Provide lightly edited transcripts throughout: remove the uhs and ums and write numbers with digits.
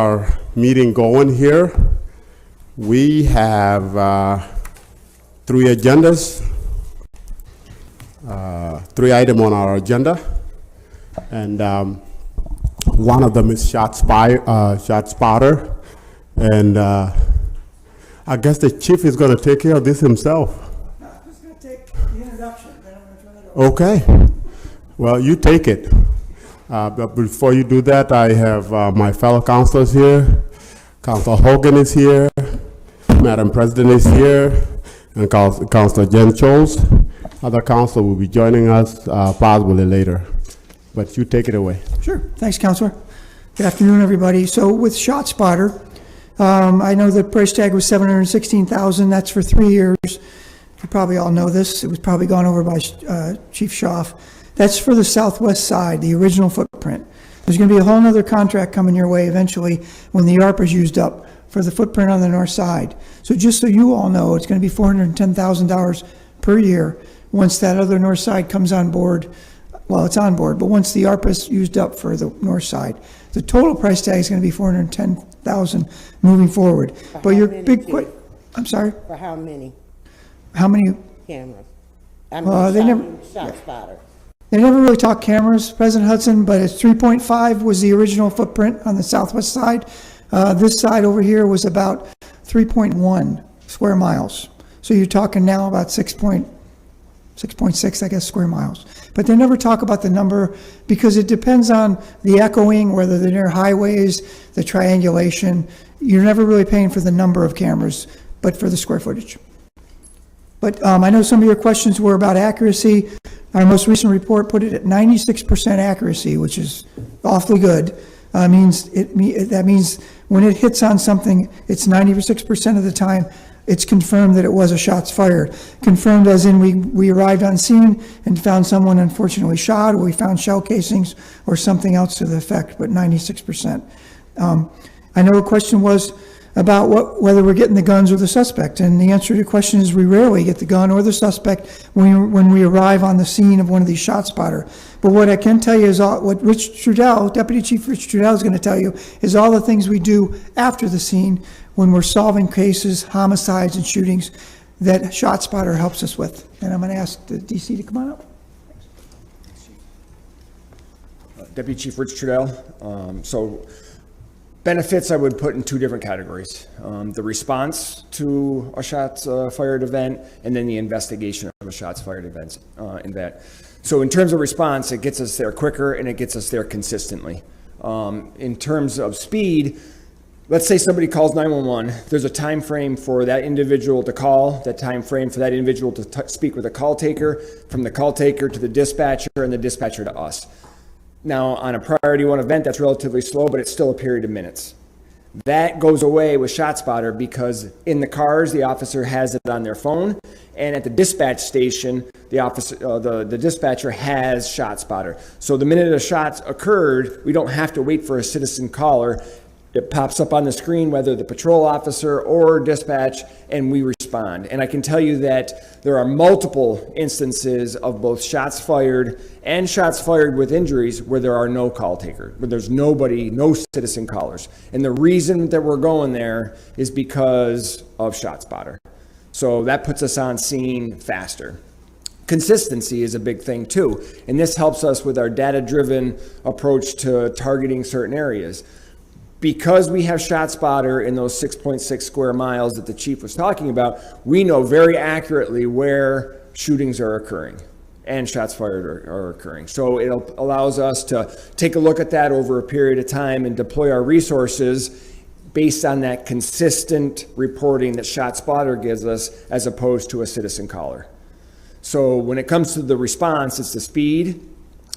our meeting going here. We have three agendas, three items on our agenda, and one of them is shot spotter, and I guess the chief is going to take care of this himself. No, I'm just going to take the introduction, then I'm going to turn it over. Okay. Well, you take it. But before you do that, I have my fellow councilors here. Councilor Hogan is here. Madam President is here. And Councilor Jen Scholes. Other council will be joining us possibly later. But you take it away. Sure. Thanks, Councilor. Good afternoon, everybody. So with Shot Spotter, I know the price tag was $716,000. That's for 3 years. You probably all know this. It was probably gone over by Chief Schaaf. That's for the southwest side, the original footprint. There's going to be a whole other contract coming your way eventually when the ARPA is used up for the footprint on the north side. So just so you all know, it's going to be $410,000 per year once that other north side comes on board. Well, it's on board, but once the ARPA is used up for the north side, the total price tag is going to be $410,000 moving forward. But your big question, I'm sorry? For how many How many? cameras? Shot spotter. They never really talk cameras, President Hudson, but it's 3.5 was the original footprint on the southwest side. This side over here was about 3.1 square miles. So you're talking now about 6.6, I guess, square miles. But they never talk about the number because it depends on the echoing, whether they're near highways, the triangulation. You're never really paying for the number of cameras, but for the square footage. But I know some of your questions were about accuracy. Our most recent report put it at 96% accuracy, which is awfully good. That means when it hits on something, it's 96% of the time it's confirmed that it was a shots fired. Confirmed as in we arrived on scene and found someone unfortunately shot, or we found shell casings or something else to the effect, but 96%. I know a question was about whether we're getting the guns or the suspect, and the answer to your question is we rarely get the gun or the suspect when we arrive on the scene of one of these shot spotter. But what I can tell you is what Rich Trudell, Deputy Chief Rich Trudell, is going to tell you is all the things we do after the scene when we're solving cases, homicides, and shootings that shot spotter helps us with. And I'm going to ask the DC to come on up. Deputy Chief Rich Trudell. Benefits I would put in two different categories. The response to a shots fired event, and then the investigation of a shots fired event in that. So in terms of response, it gets us there quicker and it gets us there consistently. In terms of speed, let's say somebody calls 911. There's a time frame for that individual to call, that time frame for that individual to speak with a call taker, from the call taker to the dispatcher, and the dispatcher to us. Now, on a priority one event, that's relatively slow, but it's still a period of minutes. That goes away with ShotSpotter because in the cars, the officer has it on their phone, and at the dispatch station, the dispatcher has ShotSpotter. So the minute a shot occurred, we don't have to wait for a citizen caller. It pops up on the screen, whether the patrol officer or dispatch, and we respond. And I can tell you that there are multiple instances of both shots fired and shots fired with injuries where there are no call takers, where there's nobody, no citizen callers. And the reason that we're going there is because of ShotSpotter. So that puts us on scene faster. Consistency is a big thing too. And this helps us with our data-driven approach to targeting certain areas. Because we have ShotSpotter in those 6.6 square miles that the chief was talking about, we know very accurately where shootings are occurring and shots fired are occurring. So it allows us to take a look at that over a period of time and deploy our resources based on that consistent reporting that ShotSpotter gives us as opposed to a citizen caller. So when it comes to the response, it's the speed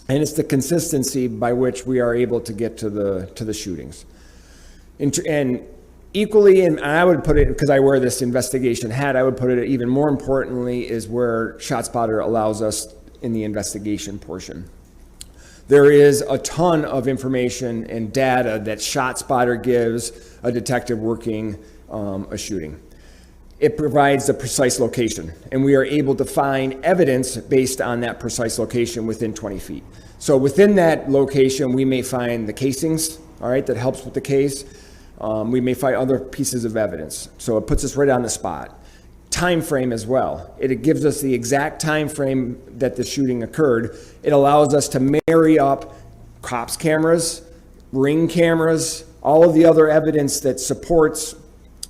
and it's the consistency by which we are able to get to the shootings. And equally, and I would put it, because I wear this investigation hat, I would put it even more importantly is where ShotSpotter allows us in the investigation portion. There is a ton of information and data that ShotSpotter gives a detective working a shooting. It provides the precise location, and we are able to find evidence based on that precise location within 20 feet. So within that location, we may find the casings, all right, that helps with the case. We may find other pieces of evidence. So it puts us right on the spot. Time frame as well. It gives us the exact time frame that the shooting occurred. It allows us to marry up cops' cameras, ring cameras, all of the other evidence that supports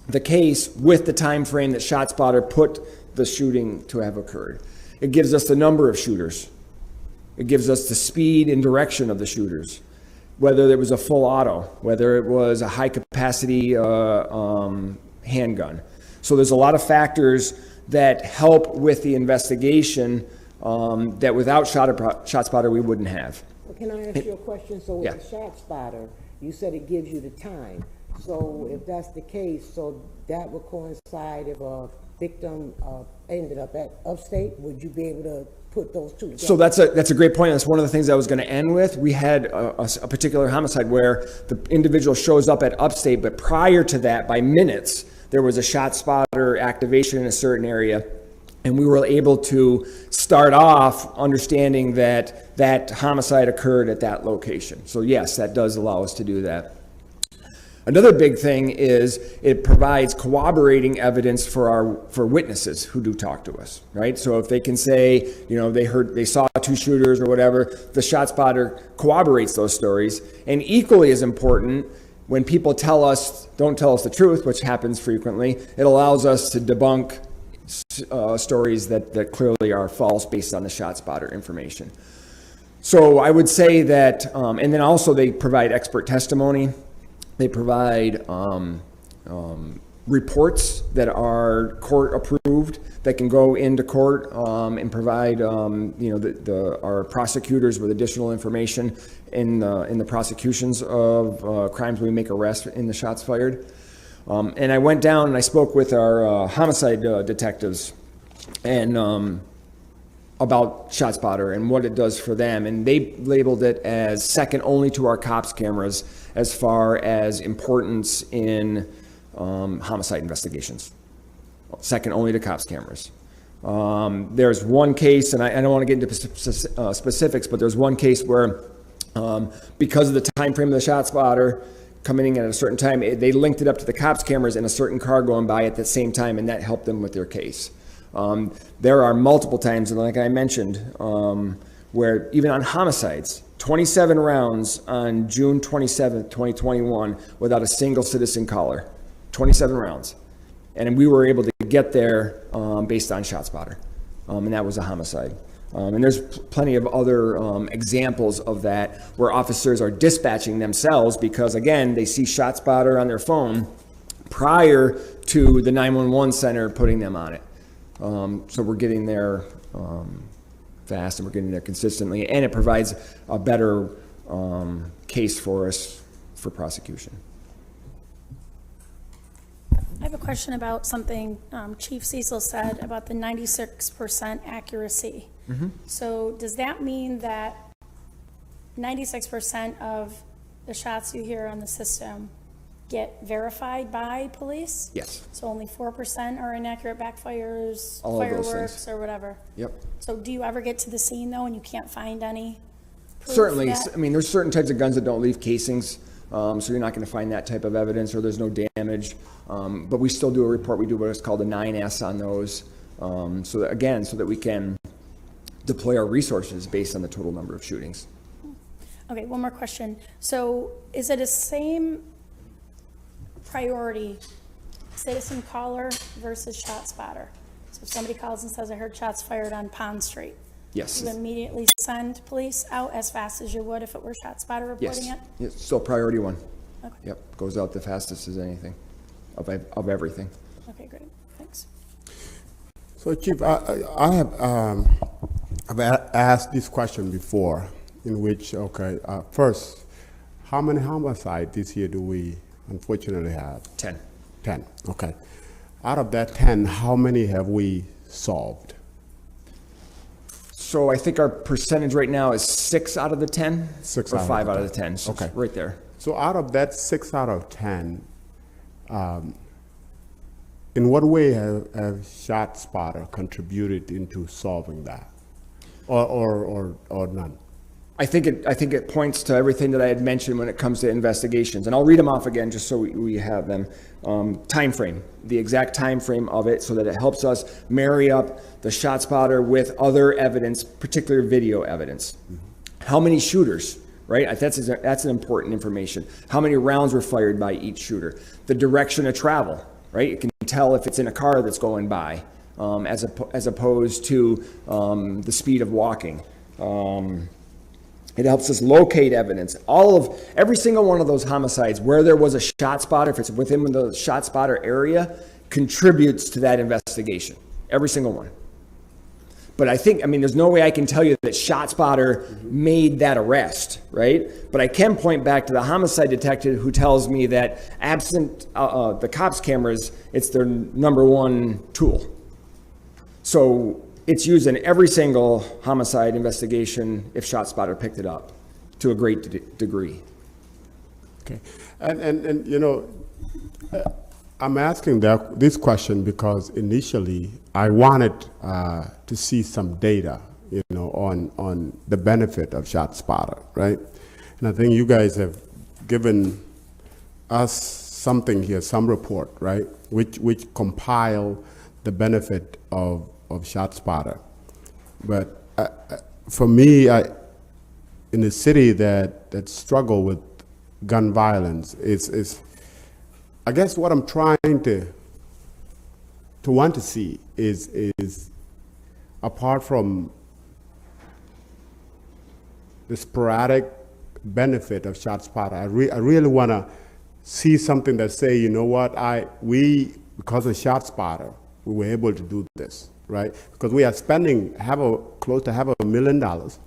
the case with the time frame that ShotSpotter put the shooting to have occurred. It gives us the number of shooters. It gives us the speed and direction of the shooters, whether there was a full auto, whether it was a high capacity handgun. So there's a lot of factors that help with the investigation that without ShotSpotter we wouldn't have. Well, can I ask you a question? So with Yeah. the ShotSpotter, you said it gives you the time. So if that's the case, so that would coincide if a victim ended up at upstate, would you be able to put those two together? So that's a great point. That's one of the things I was going to end with. We had a particular homicide where the individual shows up at upstate, but prior to that, by minutes, there was a ShotSpotter activation in a certain area, and we were able to start off understanding that that homicide occurred at that location. So yes, that does allow us to do that. Another big thing is it provides corroborating evidence for witnesses who do talk to us, right? So if they can say, you know, they saw two shooters or whatever, the ShotSpotter corroborates those stories. And equally as important, when people don't tell us the truth, which happens frequently, it allows us to debunk stories that clearly are false based on the ShotSpotter information. So I would say that, and then also they provide expert testimony. They provide reports that are court approved that can go into court and provide our prosecutors with additional information in the prosecutions of crimes we make arrests in the shots fired. And I went down and I spoke with our homicide detectives and about ShotSpotter and what it does for them, and they labeled it as second only to our cops cameras as far as importance in homicide investigations. Second only to cops cameras. There's one case, and I don't want to get into specifics, but there's one case where because of the time frame of the ShotSpotter coming in at a certain time, they linked it up to the cops cameras and a certain car going by at the same time, and that helped them with their case. There are multiple times, and like I mentioned, where even on homicides, 27 rounds on June 27th, 2021, without a single citizen caller. 27 rounds. And we were able to get there based on ShotSpotter, and that was a homicide. And there's plenty of other examples of that where officers are dispatching themselves because, again, they see ShotSpotter on their phone prior to the 911 center putting them on it. So we're getting there fast and we're getting there consistently, and it provides a better case for us for prosecution. I have a question about something Chief Cecil said about the 96% accuracy. Mm-hmm. So does that mean that 96% of the shots you hear on the system get verified by police? Yes. So only 4% are inaccurate backfires, All of those fireworks, things. or whatever? Yep. So do you ever get to the scene, though, and you can't find any proof Certainly. that- I mean, there's certain types of guns that don't leave casings, so you're not going to find that type of evidence, or there's no damage. But we still do a report. We do what is called a 9S on those, so that we can deploy our resources based on the total number of shootings. Okay, one more question. So is it a same priority, citizen caller versus ShotSpotter? So if somebody calls and says, I heard shots fired on Pond Street, Yes. you immediately send police out as fast as you would if it were ShotSpotter reporting Yes. it? Yes. Still priority one. Okay. Yep. Goes out the fastest as anything, of everything. Okay, great, thanks. So Chief, I have I've asked this question before, in which, first, how many homicides this year do we unfortunately have? 10. 10, okay. Out of that 10, how many have we solved? So I think our percentage right now is 6 out of the 10? 6 or out of 5 the out 10. of the 10, so it's Okay. right there. So out of that 6 out of 10, in what way have ShotSpotter contributed into solving that? Or none? I think it points to everything that I had mentioned when it comes to investigations, and I'll read them off again just so we have them. Time frame, the exact time frame of it, so that it helps us marry up the shot spotter with other evidence, particular video evidence. How many shooters, right? That's an important information. How many rounds were fired by each shooter? The direction of travel, right? It can tell if it's in a car that's going by, as opposed to the speed of walking. It helps us locate evidence. Every single one of those homicides where there was a shot spotter, if it's within the shot spotter area, contributes to that investigation. Every single one. But there's no way I can tell you that shot spotter made that arrest, right? But I can point back to the homicide detective who tells me that absent the cops' cameras, it's their number one tool. So it's used in every single homicide investigation if shot spotter picked it up to a great degree. Okay, and I'm asking this question because initially I wanted to see some data, on the benefit of shot spotter, right? And I think you guys have given us something here, some report, right, which compile the benefit of shot spotter. But for me, in a city that struggle with gun violence, is I guess what I'm trying to want to see is apart from the sporadic benefit of shot spotter, I really want to see something that say, you know what, because of shot spotter, we were able to do this. Right, because we are spending close to $500,000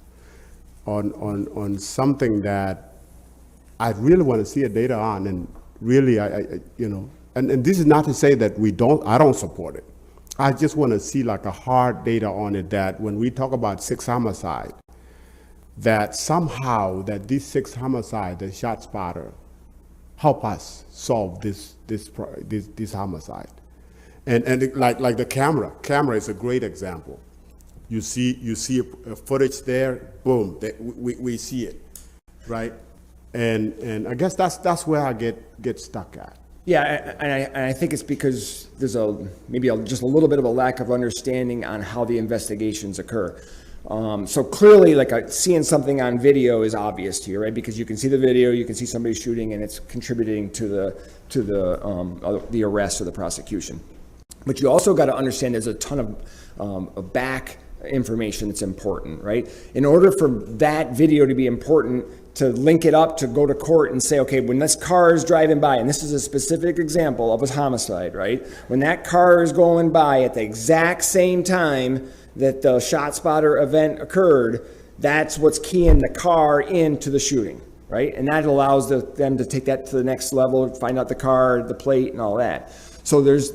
on something that I really want to see a data on, and really, and this is not to say that I don't support it. I just want to see like a hard data on it, that when we talk about 6 homicides, that somehow that these 6 homicides, the shot spotter, help us solve this homicide. And like the camera is a great example. You see a footage there, boom, we see it, right? And I guess that's where I get stuck at. Yeah, and I think it's because there's just a little bit of a lack of understanding on how the investigations occur. So clearly, seeing something on video is obvious to you, right? Because you can see the video, you can see somebody shooting, and it's contributing to the arrest or the prosecution. But you also got to understand there's a ton of back information that's important, right? In order for that video to be important, to link it up to go to court and say, okay, when this car is driving by, and this is a specific example of a homicide, right? When that car is going by at the exact same time that the shot spotter event occurred, that's what's keying the car into the shooting, right? And that allows them to take that to the next level, find out the car, the plate, and all that. So there's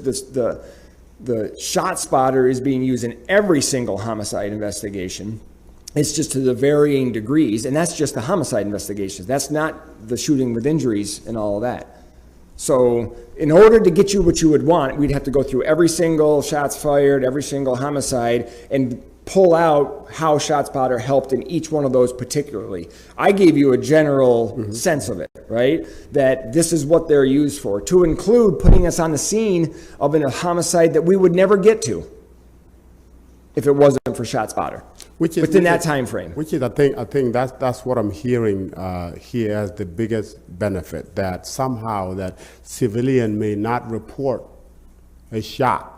the shot spotter is being used in every single homicide investigation. It's just to the varying degrees, and that's just the homicide investigations. That's not the shooting with injuries and all of that. So in order to get you what you would want, we'd have to go through every single shots fired, every single homicide, and pull out how ShotSpotter helped in each one of those particularly. I gave you a general sense of it, right? That this is what they're used for, to include putting us on the scene of a homicide that we would never get to if it wasn't for ShotSpotter, within that time frame. Which is, I think that's what I'm hearing here as the biggest benefit, that somehow that civilian may not report a shot,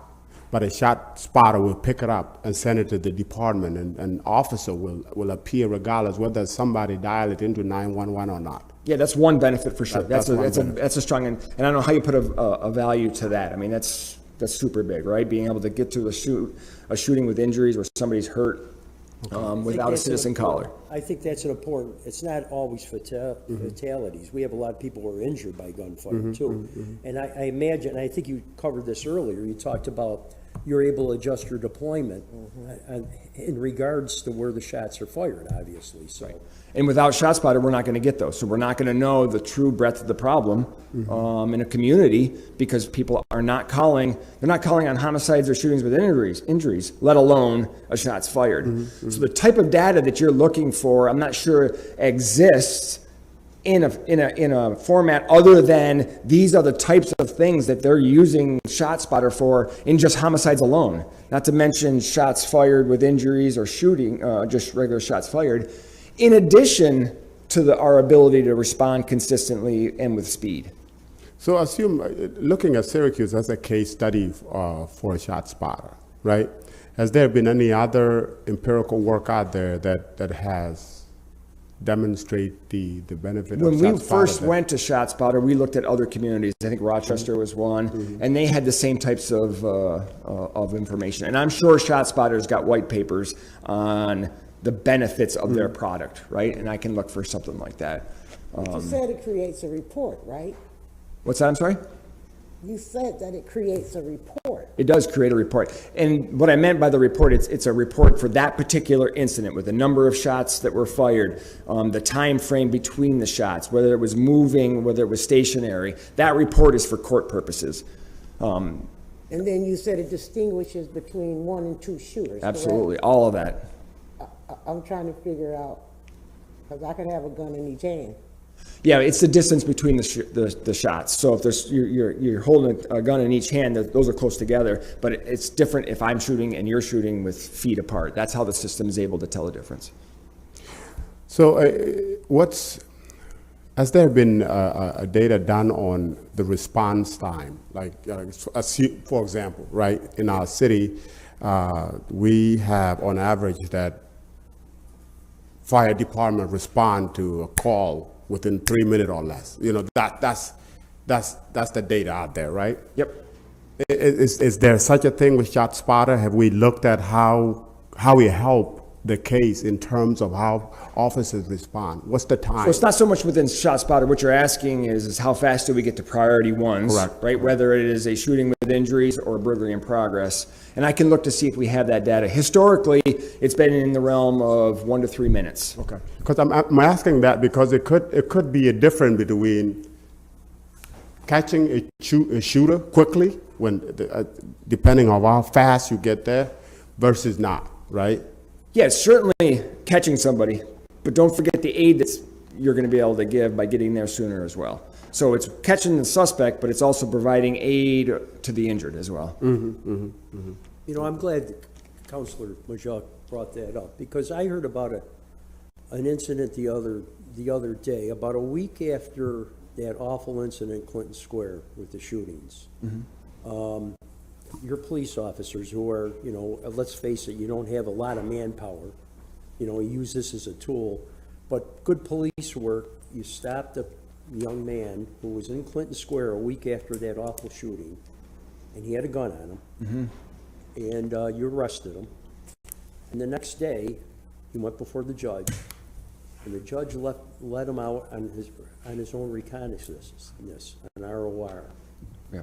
but a shot spotter will pick it up and send it to the department, and an officer will appear regardless whether somebody dialed it into 911 or not. Yeah, that's one benefit for sure. That's a strong, and I don't know how you put a value to that. I mean, that's super big, right? Being able to get to a shooting with injuries where somebody's hurt without a citizen caller. I think that's an important, it's not always fatalities. We have a lot of people who are injured by gunfire too. And I imagine, I think you covered this earlier, you talked about you're able to adjust your deployment in regards to where the shots are fired, obviously, so. And without ShotSpotter, we're not going to get those. So we're not going to know the true breadth of the problem in a community because people are not calling. They're not calling on homicides or shootings with injuries, let alone a shots fired. So the type of data that you're looking for, I'm not sure exists in a format other than these are the types of things that they're using ShotSpotter for in just homicides alone. Not to mention shots fired with injuries or shooting, just regular shots fired. In addition to our ability to respond consistently and with speed. So assume, looking at Syracuse as a case study for a ShotSpotter, right? Has there been any other empirical work out there that has demonstrate the benefit of When we ShotSpotter first that- went to ShotSpotter, we looked at other communities. I think Rochester was one, and they had the same types of information. And I'm sure ShotSpotter's got white papers on the benefits of their product, right? And I can look for something like that. You said it creates a report, right? What's that? I'm sorry? You said that it creates a report. It does create a report. And what I meant by the report, it's a report for that particular incident with the number of shots that were fired, the time frame between the shots, whether it was moving, whether it was stationary. That report is for court purposes. And then you said it distinguishes between 1 and 2 shooters, correct? Absolutely, all of that. I'm trying to figure out, because I could have a gun in each hand. Yeah, it's the distance between the shots. So if there's you're holding a gun in each hand, those are close together. But it's different if I'm shooting and you're shooting with feet apart. That's how the system is able to tell the difference. So has there been a data done on the response time? Like, for example, right, in our city, we have on average that fire department respond to a call within 3 minutes or less. You know, that's the data out there, right? Yep. Is there such a thing with ShotSpotter? Have we looked at how we help the case in terms of how officers respond? What's the time? So it's not so much within ShotSpotter. What you're asking is how fast do we get to priority ones, Correct. right? Whether it is a shooting with injuries or a burglary in progress. And I can look to see if we have that data. Historically, it's been in the realm of 1 to 3 minutes. Okay. Because I'm asking that because it could be a difference between catching a shooter quickly, depending on how fast you get there, versus not, right? Yeah, it's certainly catching somebody, but don't forget the aid that you're going to be able to give by getting there sooner as well. So it's catching the suspect, but it's also providing aid to the injured as well. You know, I'm glad that Councilor Majok brought that up, because I heard about an incident the other day, about a week after that awful incident in Clinton Square with the shootings. Your police officers who are, you know, let's face it, you don't have a lot of manpower. You know, you use this as a tool, but good police work. You stopped a young man who was in Clinton Square a week after that awful shooting, and he had a gun on him, and you arrested him. And the next day, he went before the judge, and the judge let him out on his own reconnaissance, an ROR. Yeah.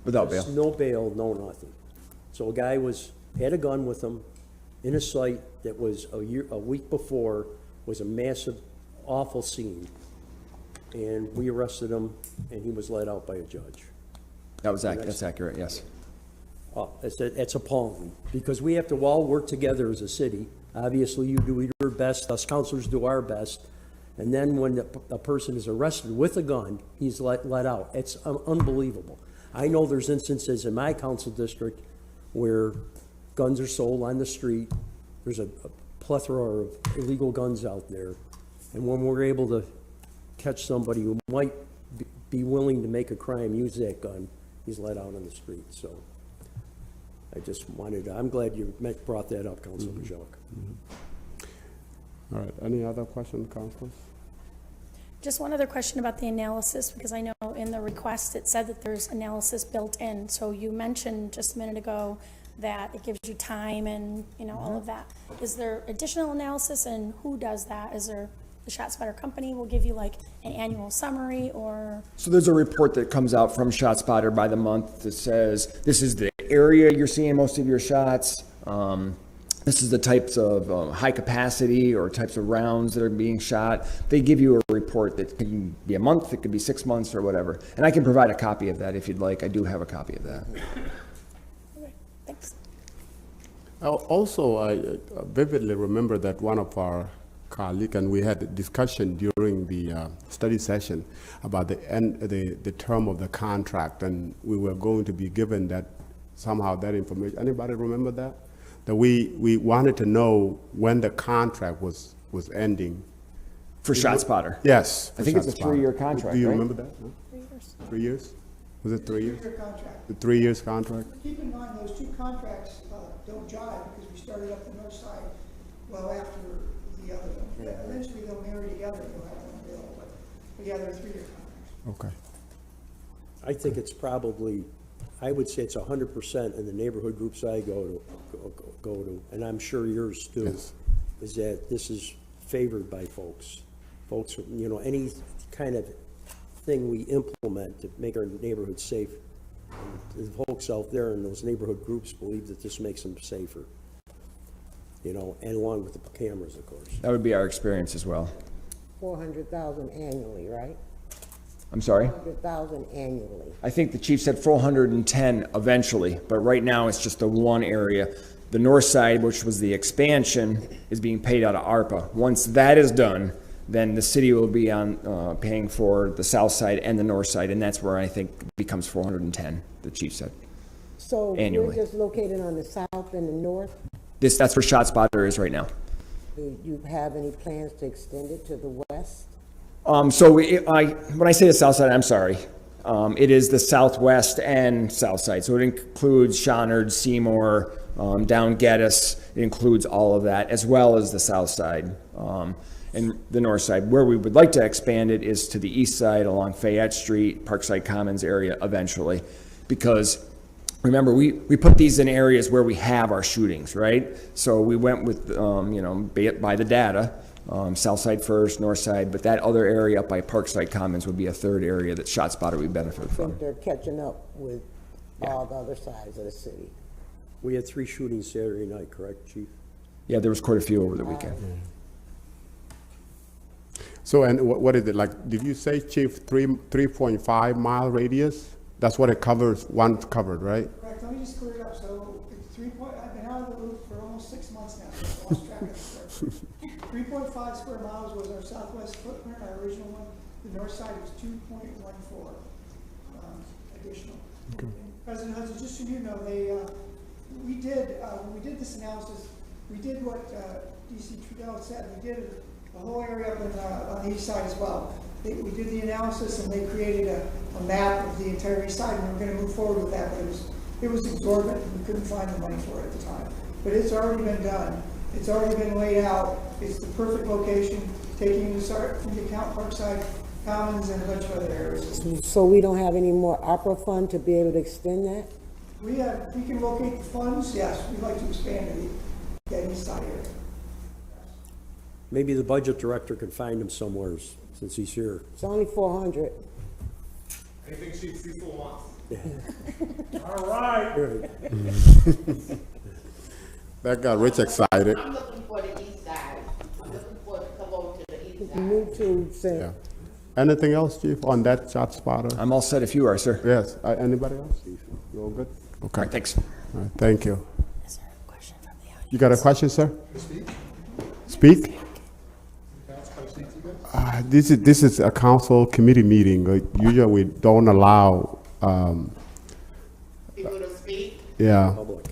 Without bail. No bail, no nothing. So a guy had a gun with him in a site that was a week before was a massive, awful scene. And we arrested him, and he was let out by a judge. That's accurate, yes. It's appalling, because we have to all work together as a city. Obviously, you do your best, us councilors do our best. And then when a person is arrested with a gun, he's let out. It's unbelievable. I know there's instances in my council district where guns are sold on the street. There's a plethora of illegal guns out there. And when we're able to catch somebody who might be willing to make a crime, use that gun, he's let out on the street. So I'm glad you brought that up, Councilor Majok. All right. Any other questions, councilors? Just one other question about the analysis, because I know in the request it said that there's analysis built in. So you mentioned just a minute ago that it gives you time and, you know, all of that. Is there additional analysis, and who does that? Is there the ShotSpotter company will give you like an annual summary, or? So there's a report that comes out from ShotSpotter by the month that says this is the area you're seeing most of your shots. This is the types of high capacity or types of rounds that are being shot. They give you a report that can be a month, it could be 6 months or whatever. And I can provide a copy of that if you'd like. I do have a copy of that. Okay, thanks. Also, I vividly remember that one of our colleagues, and we had a discussion during the study session about the term of the contract, and we were going to be given that somehow that information. Anybody remember that? That we wanted to know when the contract was ending. For ShotSpotter? Yes. I think it's a 3-year contract, Do you right? remember that? No? 3 years. 3 years? Was it 3 years? 3-year contract. The 3 years contract? Keep in mind, those two contracts don't jive because we started up the north side well after the other one. Eventually they'll marry together, you'll have one bill, but yeah, they're 3-year contracts. Okay. I think it's probably, I would say it's 100% in the neighborhood groups I go to, and I'm sure yours too, Yes. is that this is favored by folks. Folks, you know, any kind of thing we implement to make our neighborhood safe, and the folks out there in those neighborhood groups believe that this makes them safer. You know, and along with the cameras, of course. That would be our experience as well. 400,000 annually, right? I'm sorry? 400,000 annually. I think the chief said 410 eventually, but right now it's just the one area. The north side, which was the expansion, is being paid out of ARPA. Once that is done, then the city will be on paying for the south side and the north side, and that's where I think it becomes 410, the chief said. So Annually. you're just located on the south and the north? That's where ShotSpotter is right now. Do you have any plans to extend it to the west? When I say the south side, I'm sorry. It is the southwest and south side. So it includes Shonard, Seymour, down Geddes. It includes all of that, as well as the south side and the north side. Where we would like to expand it is to the east side along Fayette Street, Parkside Commons area eventually. Because remember, we put these in areas where we have our shootings, right? So we went with, by the data. South side first, north side, but that other area up by Parkside Commons would be a third area that ShotSpotter would benefit I from. think they're catching up with all the other sides of the city. We had 3 shootings Saturday night, correct, Chief? Yeah, there was quite a few over the weekend. So, and what is it, like, did you say, Chief, 3.5 mile radius? That's what it covers, once covered, right? Correct, let me just clear it up, so it's I've been out of the loop for almost 6 months now, so I lost track of it. 3.5 square miles was our southwest footprint, our original one. The north side was 2.14 additional. And President Hudson, just so you know, we did, when we did this analysis, we did what DC Trudell said. We did the whole area up on the east side as well. We did the analysis and they created a map of the entire east side, and we were going to move forward with that, but it was exorbitant, and we couldn't find the money for it at the time. But it's already been done. It's already been laid out. It's the perfect location, taking into account Parkside Commons and a bunch of other areas. So we don't have any more opera fund to be able to extend that? We can locate the funds, yes, we'd like to expand the east side area. Maybe the budget director could find him somewhere since he's here. It's only 400. Anything Chief Cecil wants. All right. That got Rich excited. I'm looking for the east side. I'm looking for to come over to the east side. Me too, Sam. Yeah. Anything else, Chief, on that ShotSpotter? I'm all set if you are, sir. Yes, anybody else? You all good? All Okay. right, thanks. All right, thank you. Is there a question from the audience? You got a question, sir? Speak? This is a council committee meeting. Usually we don't allow, People to speak. yeah, Public,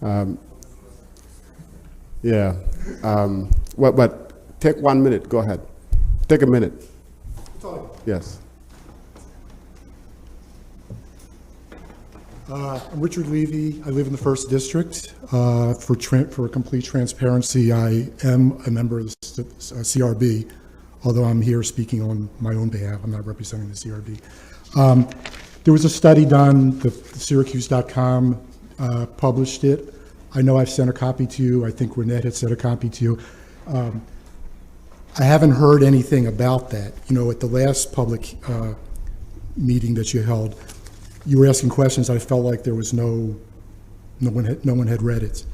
yeah. yeah. But take 1 minute, go ahead. Take a minute. Yes. I'm Richard Levy. I live in the First District. For complete transparency, I am a member of the CRB, although I'm here speaking on my own behalf. I'm not representing the CRB. There was a study done, the Syracuse.com published it. I know I've sent a copy to you. I think Renette had sent a copy to you. I haven't heard anything about that. You know, at the last public meeting that you held, you were asking questions, I felt like there was no one had read it.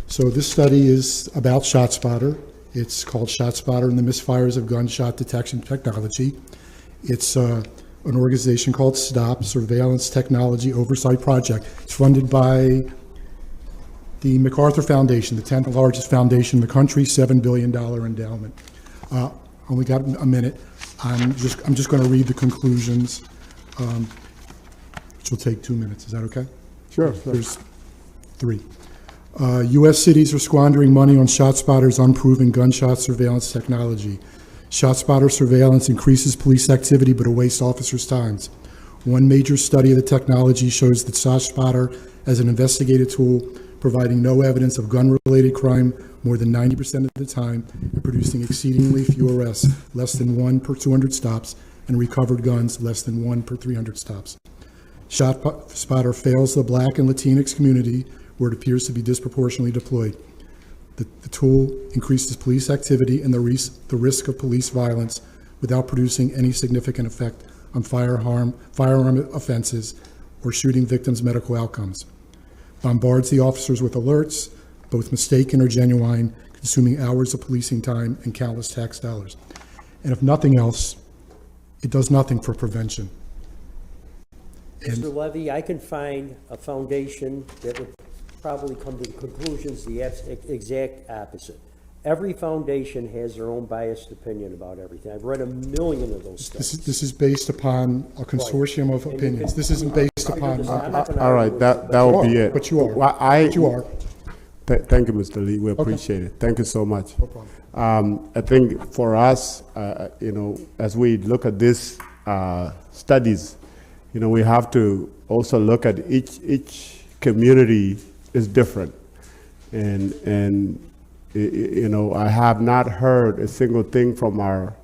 So this study is about ShotSpotter. It's called ShotSpotter and the Misfires of Gunshot Detection Technology. It's an organization called STOP, Surveillance Technology Oversight Project. It's funded by the MacArthur Foundation, the 10th largest foundation in the country, $7 billion endowment. Only got a minute. I'm just going to read the conclusions, which will take 2 minutes. Is that okay? Sure. There's 3. U.S. cities are squandering money on ShotSpotter's unproven gunshot surveillance technology. ShotSpotter surveillance increases police activity but wastes officers' times. One major study of the technology shows that ShotSpotter, as an investigative tool, providing no evidence of gun-related crime more than 90% of the time, and producing exceedingly few arrests, less than 1 per 200 stops, and recovered guns, less than 1 per 300 stops. ShotSpotter fails the Black and Latinx community, where it appears to be disproportionately deployed. The tool increases police activity and the risk of police violence without producing any significant effect on firearm offenses or shooting victims' medical outcomes. Bombards the officers with alerts, both mistaken or genuine, consuming hours of policing time and countless tax dollars. And if nothing else, it does nothing for prevention. Mr. Levy, I can find a foundation that would probably come to the conclusions the exact opposite. Every foundation has their own biased opinion about everything. I've read 1 million of those studies. This is based upon a consortium of opinions. This isn't based upon. All right, that will be it. But you are. Well, But you are. Thank you, Mr. Lee. We appreciate it. Thank you so much. No problem. I think for us, as we look at these studies, we have to also look at each community is different, and I have not heard a single thing from our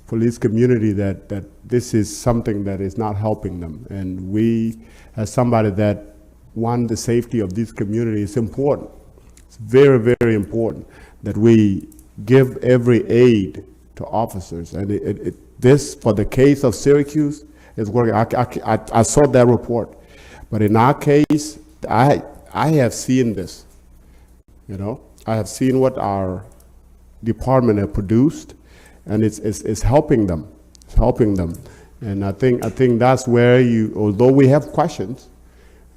police community that this is something that is not helping them. And we, as somebody that want the safety of this community, is important. It's very, very important that we give every aid to officers. And this, for the case of Syracuse, is working. I saw that report, but in our case, I have seen this. I have seen what our department have produced, and it's helping them. It's helping them, and I think that's where although we have questions,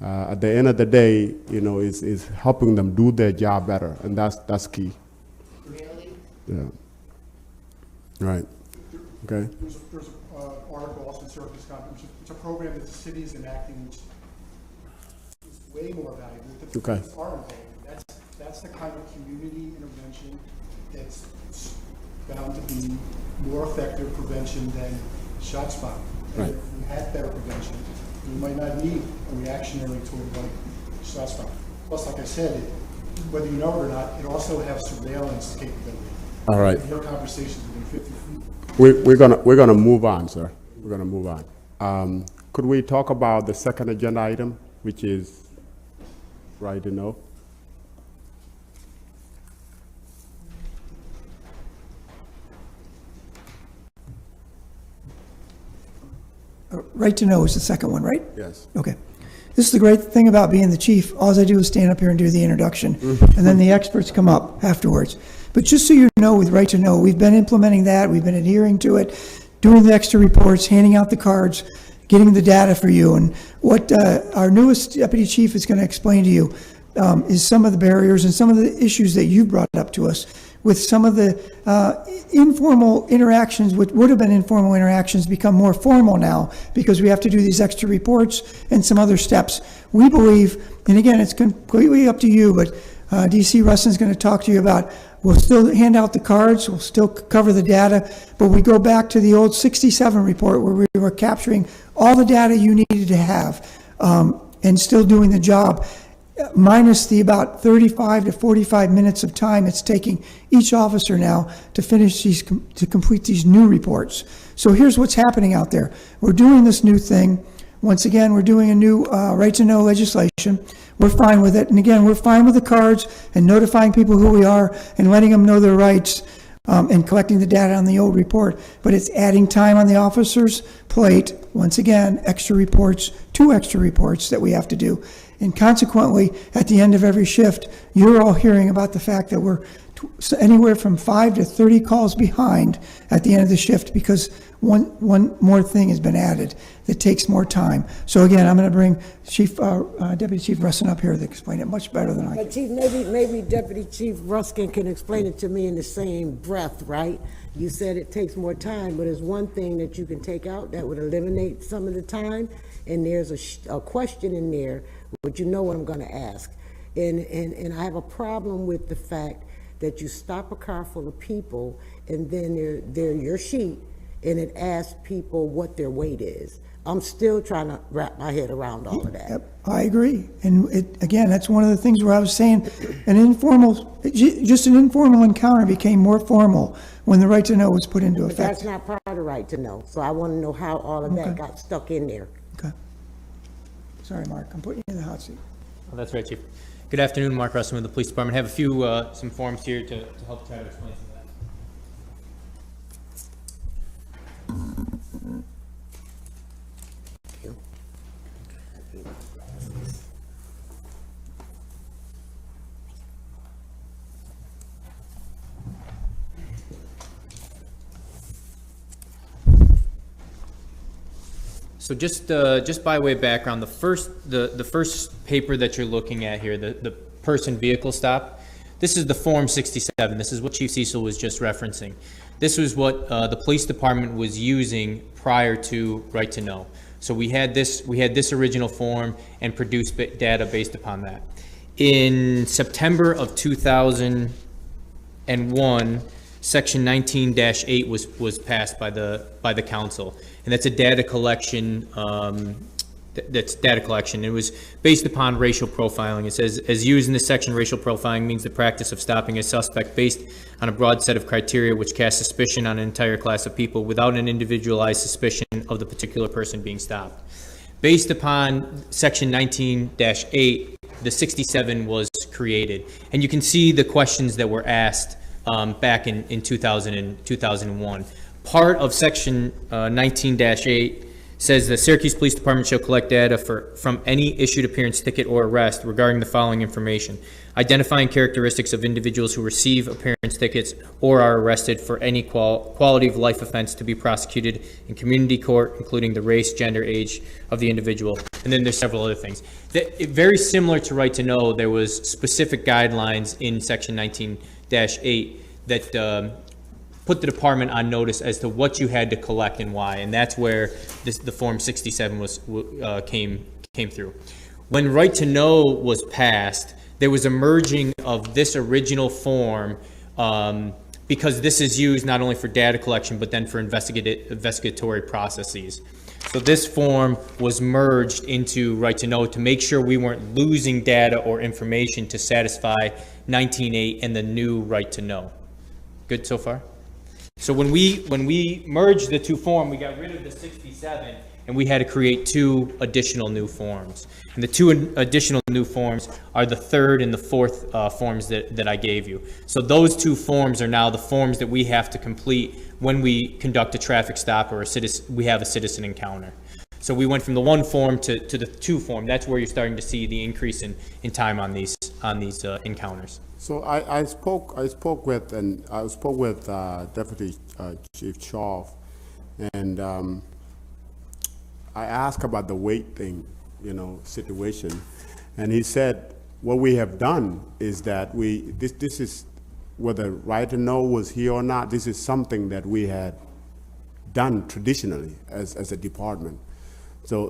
at the end of the day, is helping them do their job better, and that's key. Really? Yeah. Right. Okay. There's an article also in Syracuse, it's a program that the city is enacting, which is way more valuable. The Okay. police are involved. That's the kind of community intervention that's bound to be more effective prevention than ShotSpotter. Right. If we had better prevention, we might not need a reactionary tool like ShotSpotter. Plus, like I said, whether you know it or not, it also has surveillance capability. All right. Your conversations within 50 feet. We're gonna move on, sir. We're gonna move on. Could we talk about the second agenda item, which is right to know? Right to know is the second one, right? Yes. Okay. This is the great thing about being the chief. All I do is stand up here and do the introduction, and then the experts come up afterwards. But just so you know, with Right to Know, we've been implementing that. We've been adhering to it, doing the extra reports, handing out the cards, getting the data for you. And what our newest deputy chief is going to explain to you is some of the barriers and some of the issues that you've brought up to us with some of the informal interactions, what would have been informal interactions, become more formal now because we have to do these extra reports and some other steps. We believe, and again, it's completely up to you, but DC Rustin's going to talk to you about, we'll still hand out the cards, we'll still cover the data, but we go back to the old 67 report where we were capturing all the data you needed to have and still doing the job, minus the about 35 to 45 minutes of time it's taking each officer now to finish these, to complete these new reports. So here's what's happening out there. We're doing this new thing. Once again, we're doing a new right to know legislation. We're fine with it. And again, we're fine with the cards and notifying people who we are and letting them know their rights. and collecting the data on the old report, but it's adding time on the officer's plate. Once again, extra reports, 2 extra reports that we have to do. And consequently, at the end of every shift, you're all hearing about the fact that we're anywhere from 5 to 30 calls behind at the end of the shift because one more thing has been added that takes more time. So again, I'm going to bring Deputy Chief Russin up here to explain it much better than I can. But Chief, maybe Deputy Chief Ruskin can explain it to me in the same breath, right? You said it takes more time, but there's one thing that you can take out that would eliminate some of the time, and there's a question in there, but you know what I'm going to ask. And I have a problem with the fact that you stop a car full of people, and then they're your sheet, and it asks people what their weight is. I'm still trying to wrap my head around all of that. Yep, I agree. And again, that's one of the things where I was saying just an informal encounter became more formal when the right to know was put into But effect. that's not part of the right to know, so I want to know how all of that got stuck in there. Okay. Sorry, Mark, I'm putting you in the hot seat. Oh, that's right, Chief. Good afternoon, Mark Russin with the Police Department. I have a few, some forms here to help try to explain some of that. So just by way of background, the first paper that you're looking at here, the person vehicle stop, this is the Form 67. This is what Chief Cecil was just referencing. This was what the police department was using prior to right to know. So we had this original form and produced data based upon that. In September of 2001, Section 19-8 was passed by the council, and that's a data collection. That's data collection. It was based upon racial profiling. It says, as used in this section, racial profiling means the practice of stopping a suspect based on a broad set of criteria which cast suspicion on an entire class of people without an individualized suspicion of the particular person being stopped. Based upon Section 19-8, the 67 was created, and you can see the questions that were asked back in 2000 and 2001. Part of Section 19-8 says the Syracuse Police Department shall collect data from any issued appearance ticket or arrest regarding the following information: identifying characteristics of individuals who receive appearance tickets or are arrested for any quality of life offense to be prosecuted in community court, including the race, gender, age of the individual. And then there's several other things. Very similar to right to know, there was specific guidelines in Section 19-8 that put the department on notice as to what you had to collect and why, and that's where the Form 67 came through. When right to know was passed, there was a merging of this original form because this is used not only for data collection but then for investigatory processes. So this form was merged into right to know to make sure we weren't losing data or information to satisfy 19-8 and the new right to know. Good so far? So when we merged the two forms, we got rid of the 67, and we had to create 2 additional new forms. And the 2 additional new forms are the 3rd and the 4th forms that I gave you. So those 2 forms are now the forms that we have to complete when we conduct a traffic stop or we have a citizen encounter. So we went from the 1 form to the 2 form. That's where you're starting to see the increase in time on these encounters. So I spoke with Deputy Chief Chauf, and I asked about the weight thing, situation, and he said what we have done is that this is whether right to know was here or not. This is something that we had done traditionally as a department. So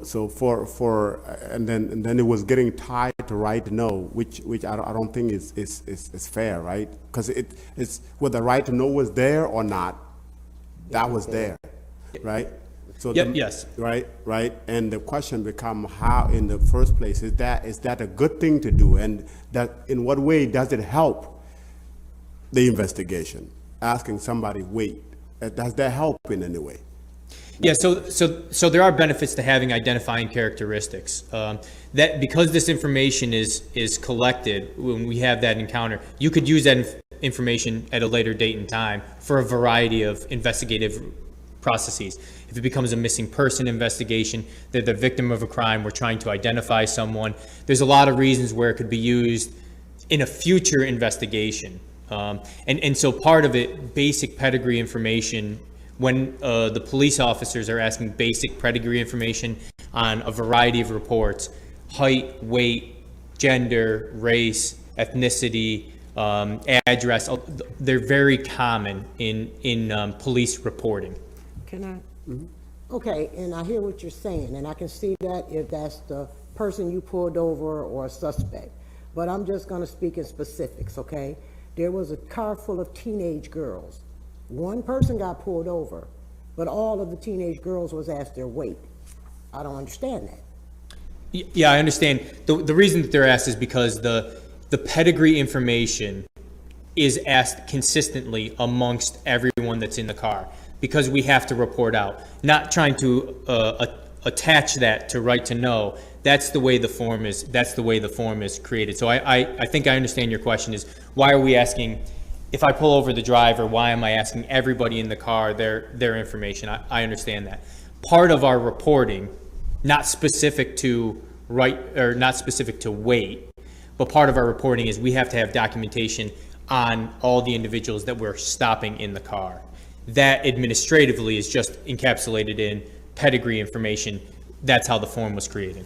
and then it was getting tied to right to know, which I don't think is fair, right? Because it's whether right to know was there or not, that was there, right? So Yes. Right. And the question become how in the first place is that a good thing to do, and that in what way does it help the investigation? Asking somebody, wait, does that help in any way? Yeah, so there are benefits to having identifying characteristics. That because this information is collected when we have that encounter, you could use that information at a later date and time for a variety of investigative processes. If it becomes a missing person investigation, they're the victim of a crime, we're trying to identify someone. There's a lot of reasons where it could be used in a future investigation. And so part of it, basic pedigree information, when the police officers are asking basic pedigree information on a variety of reports, height, weight, gender, race, ethnicity, address, they're very common in police reporting. Can I? Okay, and I hear what you're saying, and I can see that if that's the person you pulled over or a suspect. But I'm just gonna speak in specifics, okay? There was a car full of teenage girls. One person got pulled over, but all of the teenage girls was asked their weight. I don't understand that. Yeah, I understand. The reason that they're asked is because the pedigree information is asked consistently amongst everyone that's in the car, because we have to report out, not trying to attach that to right to know. That's the way the form is created. So I think I understand your question is, why are we asking, if I pull over the driver, why am I asking everybody in the car their information? I understand that. Part of our reporting, not specific to weight, but part of our reporting is we have to have documentation on all the individuals that we're stopping in the car. That administratively is just encapsulated in pedigree information. That's how the form was created.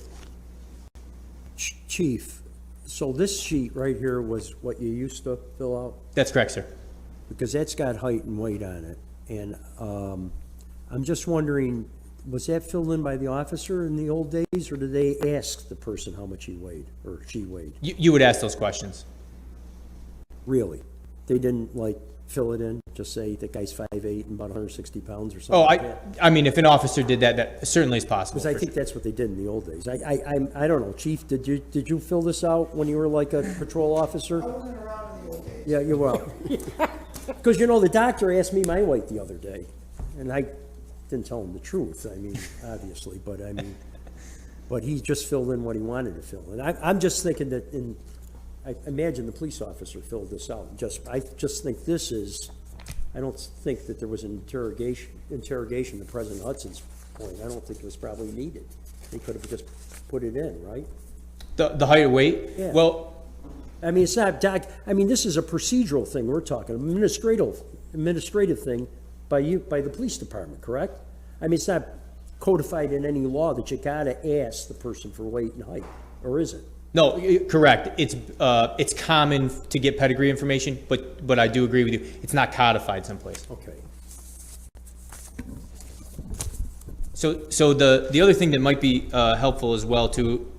Chief, so this sheet right here was what you used to fill out? That's correct, sir. Because that's got height and weight on it. And I'm just wondering, was that filled in by the officer in the old days, or did they ask the person how much he weighed or she weighed? You would ask those questions. Really? They didn't like fill it in, just say the guy's 5'8" and about 160 pounds or something? Oh, like that? I mean, if an officer did that, that certainly is possible. Because I think that's what they did in the old days. I don't know, Chief, did you fill this out when you were like a patrol officer? I wasn't around in the old days. Yeah, you were. Because, you know, the doctor asked me my weight the other day, and I didn't tell him the truth, I mean, obviously, but he just filled in what he wanted to fill in. I'm just thinking that I imagine the police officer filled this out. I just think I don't think that there was an interrogation to President Hudson's point. I don't think it was probably needed. They could have just put it in, right? The height and weight? Yeah. Well, I mean, it's not, this is a procedural thing we're talking, administrative thing by the police department, correct? I mean, it's not codified in any law that you gotta ask the person for weight and height, or is it? no, correct. It's common to get pedigree information, but I do agree with you. It's not codified someplace. Okay. So the other thing that might be helpful as well too,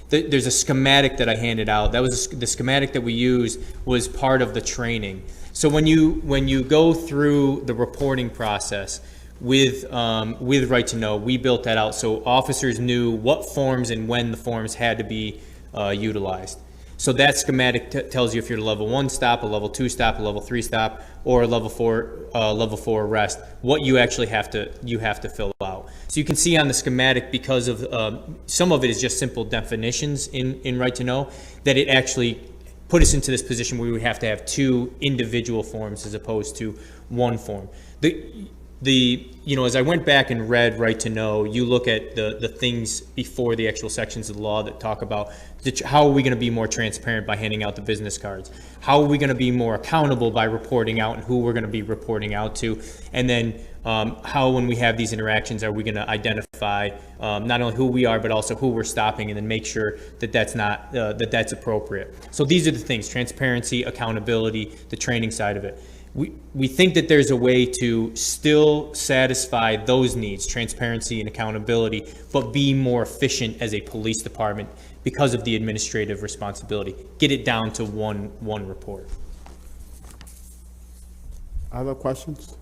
there's a schematic that I handed out. That was the schematic that we used was part of the training. So when you go through the reporting process with Right to Know, we built that out so officers knew what forms and when the forms had to be utilized. So that schematic tells you if you're a level 1 stop, a level 2 stop, a level 3 stop, or a level 4 arrest, what you actually have to fill out. So you can see on the schematic, because of some of it is just simple definitions in Right to Know, that it actually put us into this position where we have to have 2 individual forms as opposed to 1 form. As I went back and read Right to Know, you look at the things before the actual sections of the law that talk about how are we going to be more transparent by handing out the business cards? How are we going to be more accountable by reporting out and who we're going to be reporting out to? And then how, when we have these interactions, are we going to identify not only who we are, but also who we're stopping, and then make sure that that's appropriate. So these are the things: transparency, accountability, the training side of it. We think that there's a way to still satisfy those needs, transparency and accountability, but be more efficient as a police department because of the administrative responsibility. Get it down to one report. Other questions?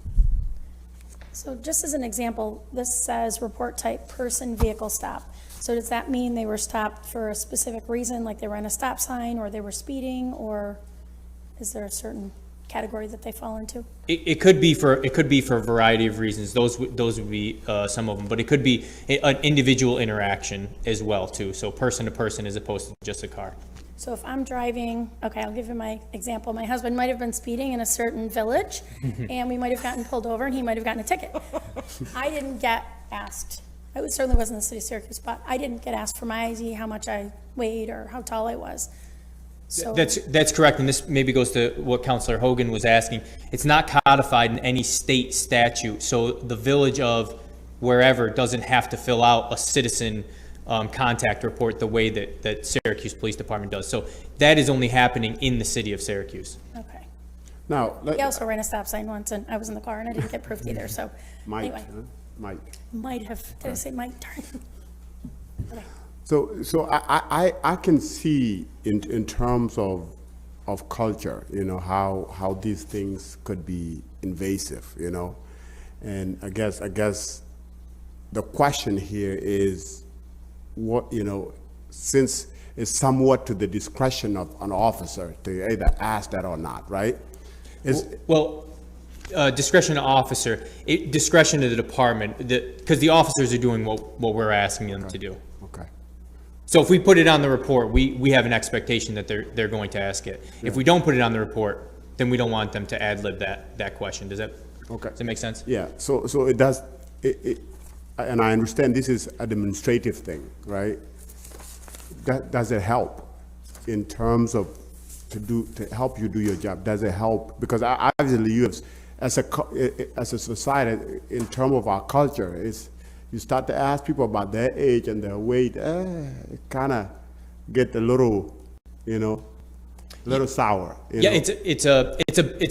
So just as an example, this says report type person vehicle stop. So does that mean they were stopped for a specific reason, like they ran a stop sign or they were speeding, or is there a certain category that they fall into? It could be for a variety of reasons. Those would be some of them, but it could be an individual interaction as well too. So person to person as opposed to just a car. So if I'm driving, okay, I'll give you my example. My husband might have been speeding in a certain village, and we might have gotten pulled over, and he might have gotten a ticket. I didn't get asked. I certainly wasn't in the city of Syracuse, but I didn't get asked for my ID, how much I weighed, or how tall I was. So That's correct, and this maybe goes to what Counselor Hogan was asking. It's not codified in any state statute, so the village of wherever doesn't have to fill out a citizen contact report the way that Syracuse Police Department does. So that is only happening in the city of Syracuse. Okay. Now, He also ran a stop sign once, and I was in the car, and I didn't get proof either, so Mike, anyway. Mike. Might have, did I say Mike? Darn. Okay. So I can see in terms of culture, you know, how these things could be invasive, you know, and I guess the question here is what, you know, since it's somewhat to the discretion of an officer to either ask that or not, right? Discretion of officer, discretion of the department, because the officers are doing what we're asking them to do. Okay. So if we put it on the report, we have an expectation that they're going to ask it. If we don't put it on the report, then we don't want them to ad lib that question. Does that make sense? Yeah, so it does, and I understand this is an administrative thing, right? Does it help in terms of to help you do your job? Does it help? Because obviously you have, as a society, in terms of our culture, is you start to ask people about their age and their weight, it kind of get a little, you know, little sour. You know? It's a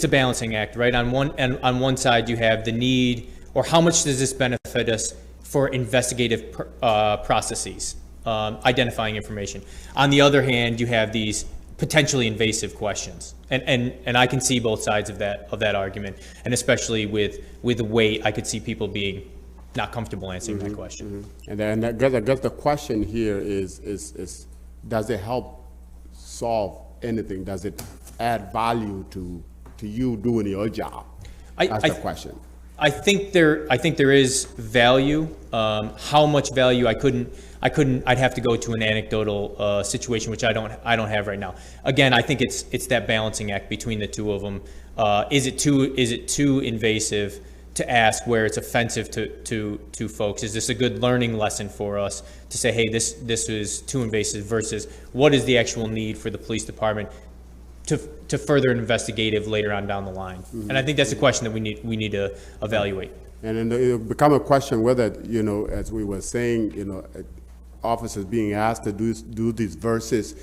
balancing act, right? On one side you have the need, or how much does this benefit us for investigative processes, identifying information. On the other hand, you have these potentially invasive questions, and I can see both sides of that argument, and especially with the weight, I could see people being not comfortable answering that question. And then I guess the question here is does it help solve anything? Does it add value to you doing your job? That's the question. I think there is value. How much value I'd have to go to an anecdotal situation, which I don't have right now. Again, I think it's that balancing act between the two of them. Is it too invasive to ask where it's offensive to folks? Is this a good learning lesson for us to say, hey, this is too invasive, versus what is the actual need for the police department to further investigative later on down the line? And I think that's a question that we need to evaluate. And then it'll become a question whether, you know, as we were saying, you know, officers being asked to do this versus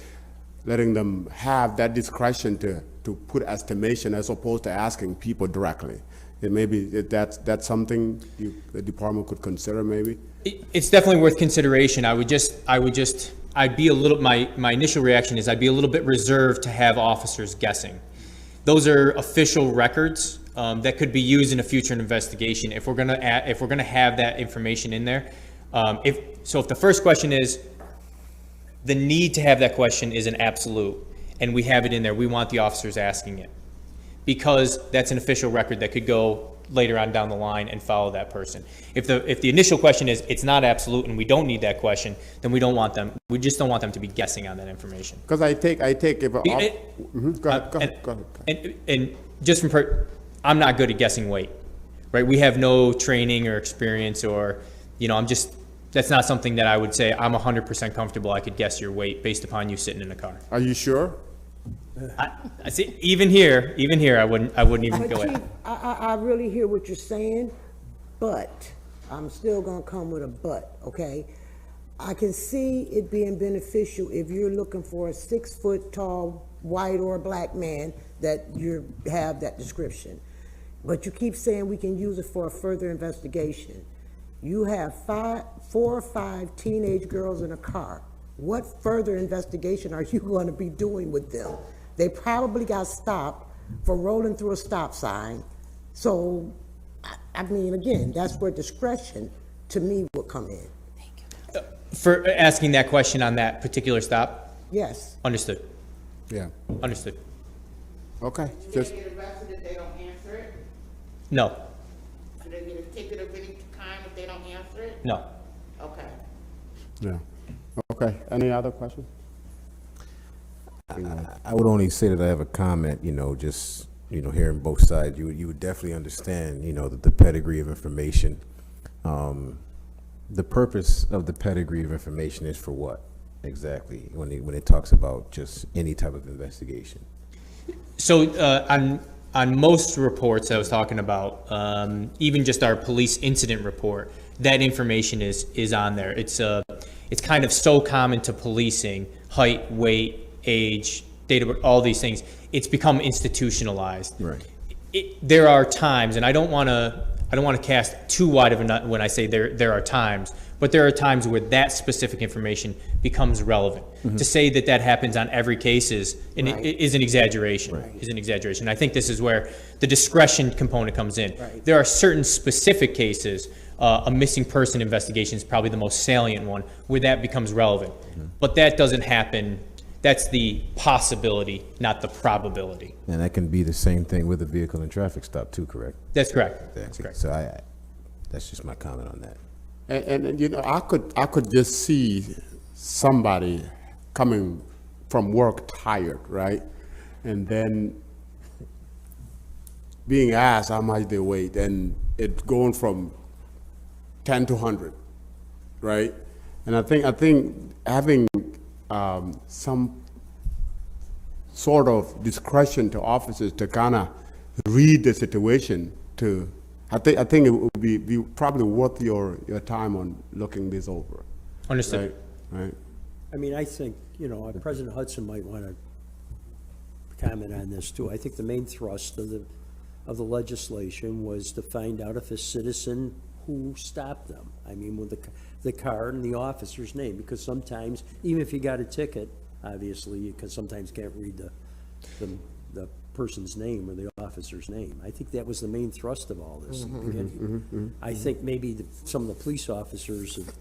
letting them have that discretion to put estimation as opposed to asking people directly. And maybe that's something the department could consider, maybe? It's definitely worth consideration. I'd be a little, my initial reaction is I'd be a little bit reserved to have officers guessing. Those are official records that could be used in a future investigation. If we're gonna have that information in there, if the first question is, the need to have that question is an absolute, and we have it in there, we want the officers asking it, because that's an official record that could go later on down the line and follow that person. If the initial question is it's not absolute and we don't need that question, then we just don't want them to be guessing on that information. Because I take if go ahead. And just I'm not good at guessing weight, right? We have no training or experience, or, you know, that's not something that I would say I'm 100% comfortable I could guess your weight based upon you sitting in a car. Are you sure? I see, even here, I wouldn't even But go Chief, at. I really hear what you're saying, but I'm still gonna come with a but, okay? I can see it being beneficial if you're looking for a 6-foot-tall white or black man that you have that description. But you keep saying we can use it for a further investigation. You have 4 or 5 teenage girls in a car. What further investigation are you going to be doing with them? They probably got stopped for rolling through a stop sign. So, I mean, again, that's where discretion, to me, will come in. For asking that question on that particular stop? Yes. Understood. Yeah. Understood. Okay. Do Just they get arrested if they don't answer it? No. Do they get a ticket of any kind if they don't answer it? No. Okay. yeah. Okay. Any other questions? I would only say that I have a comment, just, hearing both sides, you would definitely understand, the pedigree of information. The purpose of the pedigree of information is for what exactly, when it talks about just any type of investigation? So on most reports I was talking about, even just our police incident report, that information is on there. It's kind of so common to policing: height, weight, age, date of birth, all these things. It's become institutionalized. Right. There are times, and I don't want to cast too wide of a net when I say there are times, but there are times where that specific information becomes relevant. To say that happens on every case is an exaggeration. Is an exaggeration. I think this is where the discretion component comes in. There are certain specific cases. A missing person investigation is probably the most salient one where that becomes relevant. But that doesn't happen. That's the possibility, not the probability. And that can be the same thing with a vehicle and traffic stop too, correct? That's correct. Exactly. That's correct. So that's just my comment on that. And I could just see somebody coming from work tired, right? And then being asked how much they weigh, and it going from 10 to 100, right? And I think having some sort of discretion to officers to kind of read the situation I think it would be probably worth your time on looking this over. Understood. Right. I mean, I think, President Hudson might want to comment on this too. I think the main thrust of the legislation was to find out if a citizen who stopped them, I mean, with the car and the officer's name, because sometimes, even if you got a ticket, obviously, you can sometimes can't read the person's name or the officer's name. I think that was the main thrust of all this in the beginning. I think maybe some of the police officers have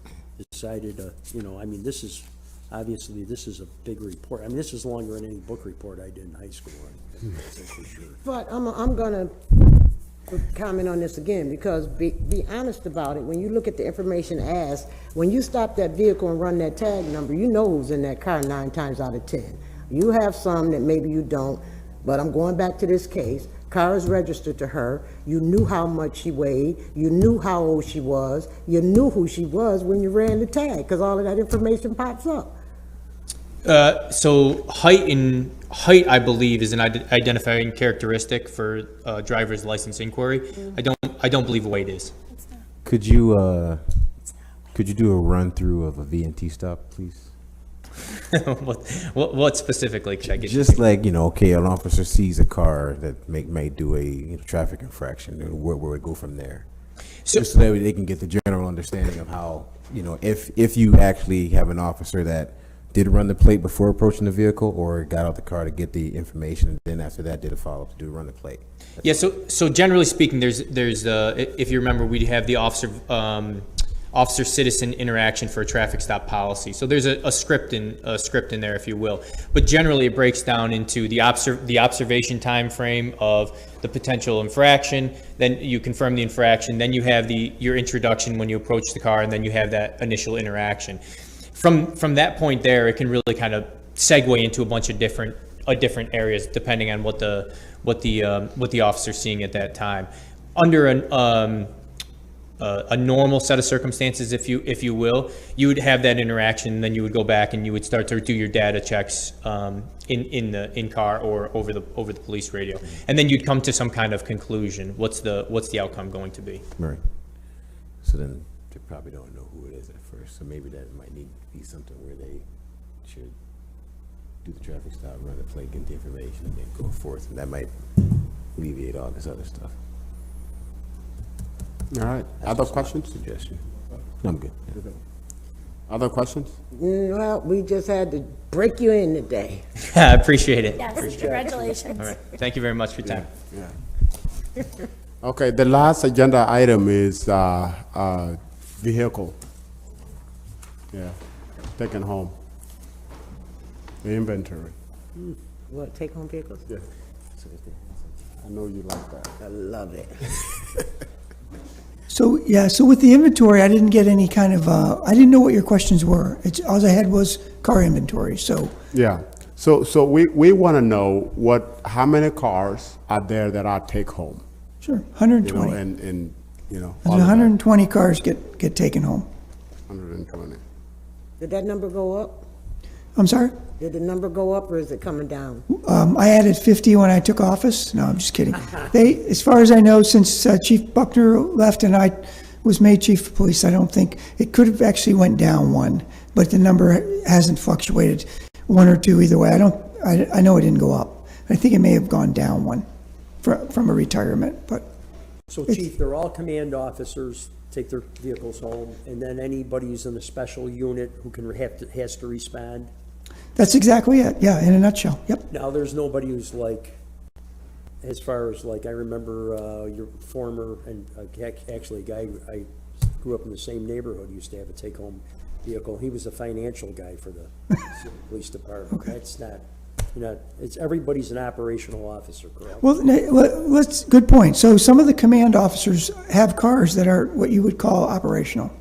decided to, I mean, this is a big report. I mean, this is longer than any book report I did in high school. That's for sure. But I'm gonna comment on this again, because be honest about it. When you look at the information asked, when you stop that vehicle and run that tag number, you know who's in that car 9 times out of 10. You have some that maybe you don't, but I'm going back to this case. Car is registered to her. You knew how much she weighed. You knew how old she was. You knew who she was when you ran the tag, because all of that information pops up. So height, I believe, is an identifying characteristic for driver's license inquiry. I don't believe weight is. Could you do a run through of a VNT stop, please? What specifically could I get? Just like, okay, an officer sees a car that may do a traffic infraction, and where would it go from there? So, just so that they can get the general understanding of how, if you actually have an officer that did run the plate before approaching the vehicle, or got out the car to get the information, and then after that did a follow-up to run the plate. Yeah, so generally speaking, there's if you remember, we have the officer-citizen interaction for a traffic stop policy. So there's a script in there, if you will. But generally, it breaks down into the observation time frame of the potential infraction. Then you confirm the infraction. Then you have your introduction when you approach the car, and then you have that initial interaction. From that point there, it can really kind of segue into a bunch of different areas depending on what the officer's seeing at that time. Under a normal set of circumstances, if you will, you would have that interaction, and then you would go back and you would start to do your data checks in car or over the police radio, and then you'd come to some kind of conclusion. What's the outcome going to be? Right. So then they probably don't know who it is at first. So maybe that might need to be something where they should do the traffic stop, run the plate, get the information, and then go forth, and that might alleviate all this other stuff. All right. Other questions? Suggestion. I'm good. Other questions? Well, we just had to break you in today. I appreciate it. Yes, congratulations. All right. Thank you very much for your time. Yeah. Okay, the last agenda item is vehicle. Yeah, taken home. The inventory. What, take home vehicles? Yeah. I know you like that. I love it. So with the inventory, I didn't get any kind of, I didn't know what your questions were. All I had was car inventory, so. Yeah. So we want to know how many cars are there that I take home, Sure, you know, 120. and, you know. There's all of that. 120 cars get taken home. 120. Did that number go up? I'm sorry? Did the number go up or is it coming down? I added 50 when I took office. No, I'm just kidding. As far as I know, since Chief Buckner left and I was made chief of police, I don't think, it could have actually went down one, but the number hasn't fluctuated one or two either way. I know it didn't go up. I think it may have gone down one from a retirement, but So Chief, they're all command officers, take their vehicles home, and then anybody who's in a special unit who has to respond? that's exactly it. Yeah, in a nutshell. Yep. Now, there's nobody who's like, as far as like, I remember your former, and actually a guy, I grew up in the same neighborhood, used to have a take-home vehicle. He was a financial guy for the police department. That's not, everybody's an operational officer, correct? Well, good point. So some of the command officers have cars that are what you would call operational.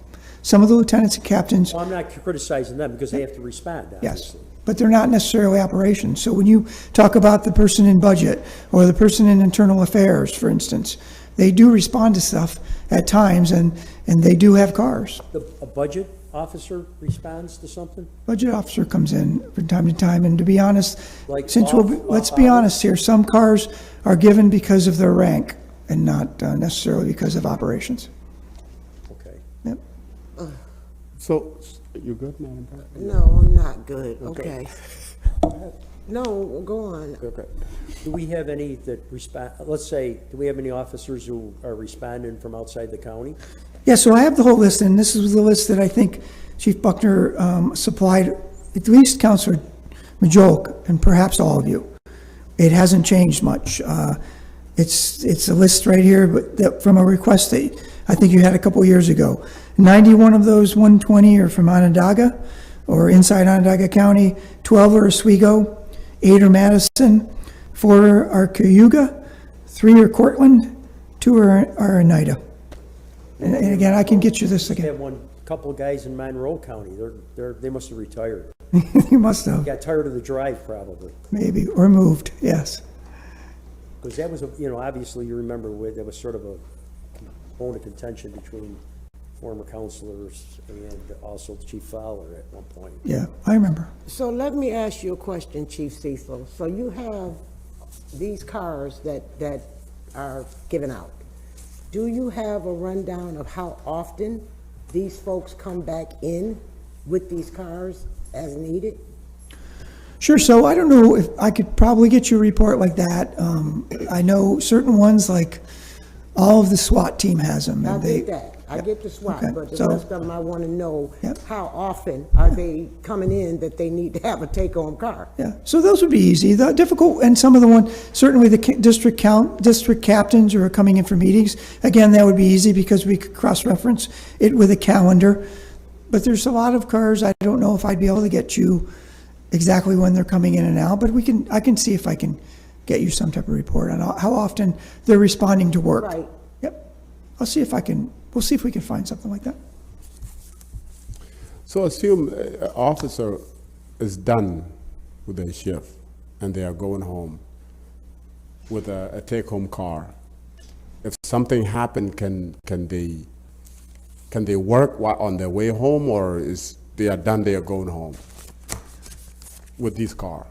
Some of the lieutenants and captains, Well, I'm not criticizing them because they have to respond, yes, obviously. but they're not necessarily operations. So when you talk about the person in budget or the person in internal affairs, for instance, they do respond to stuff at times, and they do have cars. A budget officer responds to something? Budget officer comes in from time to time, and to be honest, Like let's be honest here, some cars are given because of their rank and not necessarily because of operations. Okay. Yep. So, you good, Madam President? No, I'm not good, okay. No, go on. Okay. Do we have any that respond, let's say, do we have any officers who are responding from outside the county? Yeah, so I have the whole list, and this is the list that I think Chief Buckner supplied, at least Councilor Majolk, and perhaps all of you. It hasn't changed much. It's a list right here, but from a request that I think you had a couple years ago. 91 of those 120 are from Onondaga, or inside Onondaga County. 12 are Oswego, 8 are Madison, 4 are Cayuga, 3 are Cortland, 2 are Oneida. And again, I can get you this We again. have couple guys in Monroe County, they must have retired. You must have, Got tired of the drive probably. maybe, or moved, yes. Because that was, obviously you remember there was sort of a bone of contention between former councilors and also Chief Fowler at one point. Yeah, I remember. So let me ask you a question, Chief Cecil. So you have these cars that are given out. Do you have a rundown of how often these folks come back in with these cars as needed? Sure, so I don't know if I could probably get you a report like that. I know certain ones, like all of the SWAT team has them. I and get that. I get the SWAT, Okay, but the so- rest of them, I want to know Yep. how often are they coming in that they need to have a take-home car? Yeah, so those would be easy. The difficult, and some of the one, certainly the district captains who are coming in for meetings, again, that would be easy because we could cross-reference it with a calendar. But there's a lot of cars, I don't know if I'd be able to get you exactly when they're coming in and out, but I can see if I can get you some type of report on how often they're responding to work. Right. Yep. We'll see if we can find something like that. So assume an officer is done with their shift and they are going home with a take-home car. If something happened, can they work while on their way home, or they are done, they are going home with this car?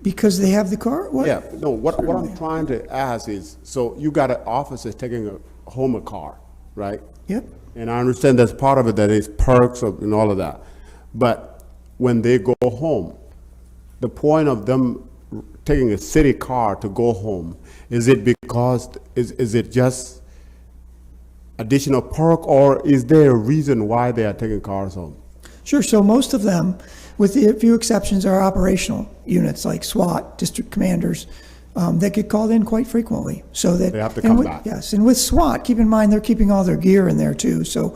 Because they have the car? What? Yeah, no, what I'm trying to ask is, so you got an officer taking home a car, right? Yep. And I understand that's part of it, that is perks and all of that. But when they go home, the point of them taking a city car to go home, is it because, is it just additional perk, or is there a reason why they are taking cars home? Sure, so most of them, with a few exceptions, are operational units like SWAT, district commanders, that get called in quite frequently. So that They have to and come with- back. Yes, and with SWAT, keep in mind, they're keeping all their gear in there too. So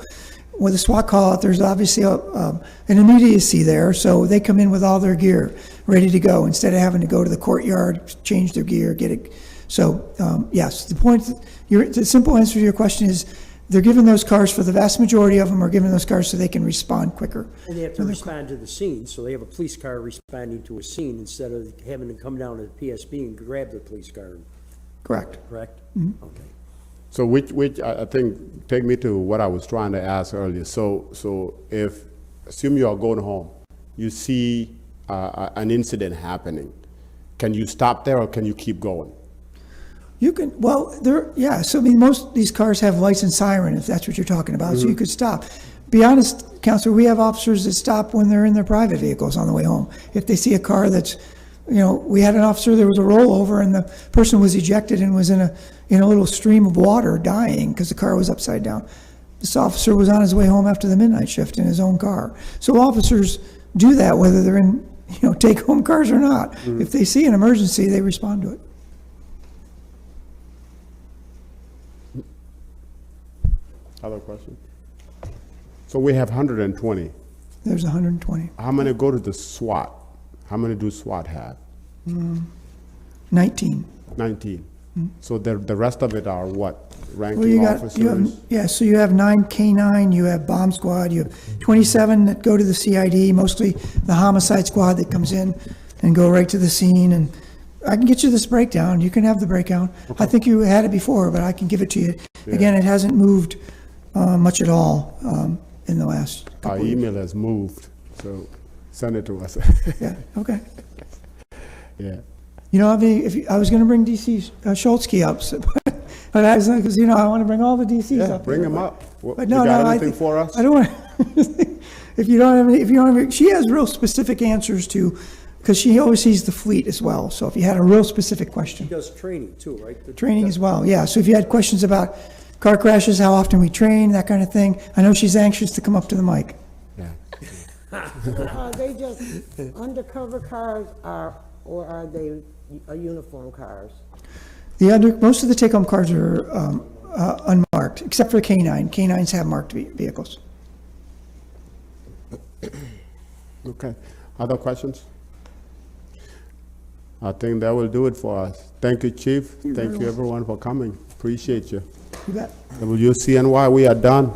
with a SWAT call out, there's obviously an immediacy there, so they come in with all their gear ready to go instead of having to go to the courtyard, change their gear, get it. So, yes, the simple answer to your question is they're given those cars, for the vast majority of them are given those cars so they can respond quicker. And they have to respond to the scene, so they have a police car responding to a scene instead of having to come down to the PSB and grab the police car, Correct. correct? Okay. So which, I think, take me to what I was trying to ask earlier. So if, assume you are going home, you see an incident happening, can you stop there or can you keep going? You can, well, yeah, so I mean, most of these cars have lights and siren, if that's what you're talking about, so you could stop. Be honest, Counselor, we have officers that stop when they're in their private vehicles on the way home. If they see a car that's, we had an officer, there was a rollover, and the person was ejected and was in a little stream of water dying because the car was upside down. This officer was on his way home after the midnight shift in his own car. So officers do that whether they're in, take-home cars or not. If they see an emergency, they respond to it. Other question? So we have 120. There's 120. How many go to the SWAT? How many do SWAT have? 19. 19. So the rest of it are what? Well, Ranking officers? so you have 9 K-9, you have bomb squad, you have 27 that go to the CID, mostly the homicide squad that comes in and go right to the scene. And I can get you this breakdown. You can have the breakdown. I think you had it before, but I can give it to you. Again, it hasn't moved much at all in the last Our couple of years. email has moved, so send it to us. Yeah, okay. Yeah. I mean, I was going to bring DC Schultzke up, but I was like, because I want to bring all the DCs Yeah, up. bring here, them but- up. But You no, got I anything think- for us? I don't want, if you don't have, she has real specific answers to, because she oversees the fleet as well. So if you had a real specific question, He does training too, right? training as well, yeah. So if you had questions about car crashes, how often we train, that kind of thing, I know she's anxious to come up to the mic. Yeah. Are they just undercover cars, or are they uniform cars? Most of the take-home cars are unmarked, except for K-9. K-9s have marked vehicles. Okay. Other questions? I think that will do it for us. Thank you, Chief. Thank you, everyone, for coming. Appreciate you. You bet. WCNY, we are done.